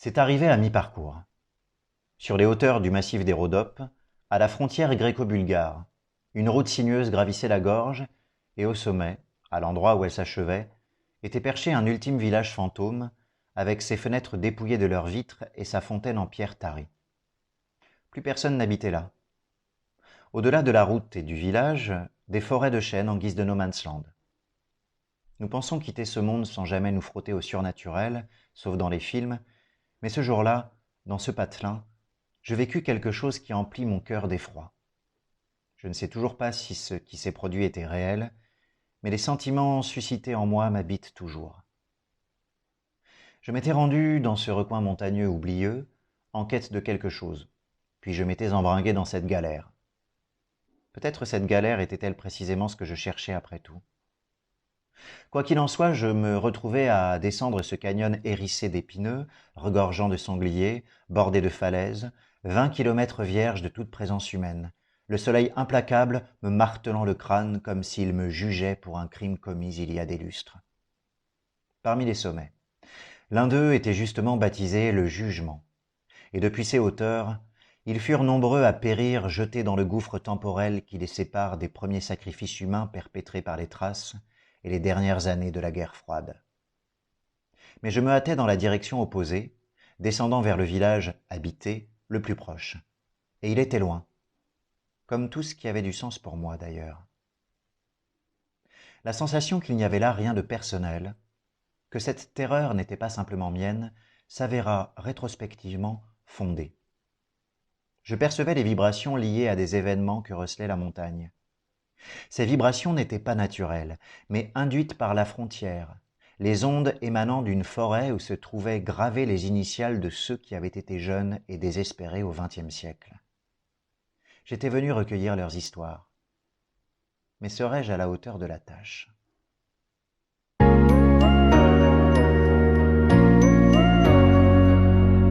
C'est arrivé à mi-parcours. Sur les hauteurs du massif des Rhodopes, à la frontière gréco-bulgare, une route sinueuse gravissait la gorge, et au sommet, à l'endroit où elle s'achevait, était perché un ultime village fantôme, avec ses fenêtres dépouillées de leurs vitres et sa fontaine en pierre tarie. Plus personne n'habitait là. Au-delà de la route et du village, des forêts de chênes en guise de no man's land. Nous pensons quitter ce monde sans jamais nous frotter au surnaturel, sauf dans les films, mais ce jour-là, dans ce patelin, je vécus quelque chose qui emplit mon cœur d'effroi. Je ne sais toujours pas si ce qui s'est produit était réel, mais les sentiments suscités en moi m'habitent toujours. Je m'étais rendu dans ce recoin montagneux oublieux, en quête de quelque chose, puis je m'étais embringué dans cette galère. Peut-être cette galère était-elle précisément ce que je cherchais après tout. Quoi qu'il en soit, je me retrouvais à descendre ce canyon hérissé d'épineux, regorgeant de sangliers, bordé de falaises, 20 kilomètres vierges de toute présence humaine, le soleil implacable me martelant le crâne comme s'il me jugeait pour un crime commis il y a des lustres. Parmi les sommets, l'un d'eux était justement baptisé le Jugement, et depuis ces hauteurs, ils furent nombreux à périr jetés dans le gouffre temporel qui les sépare des premiers sacrifices humains perpétrés par les Thraces et les dernières années de la guerre froide. Mais je me hâtais dans la direction opposée, descendant vers le village habité, le plus proche. Et il était loin, comme tout ce qui avait du sens pour moi d'ailleurs. La sensation qu'il n'y avait là rien de personnel, que cette terreur n'était pas simplement mienne, s'avéra rétrospectivement fondée. Je percevais les vibrations liées à des événements que recelait la montagne. Ces vibrations n'étaient pas naturelles, mais induites par la frontière, les ondes émanant d'une forêt où se trouvaient gravées les initiales de ceux qui avaient été jeunes et désespérés au XXe siècle. J'étais venu recueillir leurs histoires. Mais serais-je à la hauteur de la tâche ?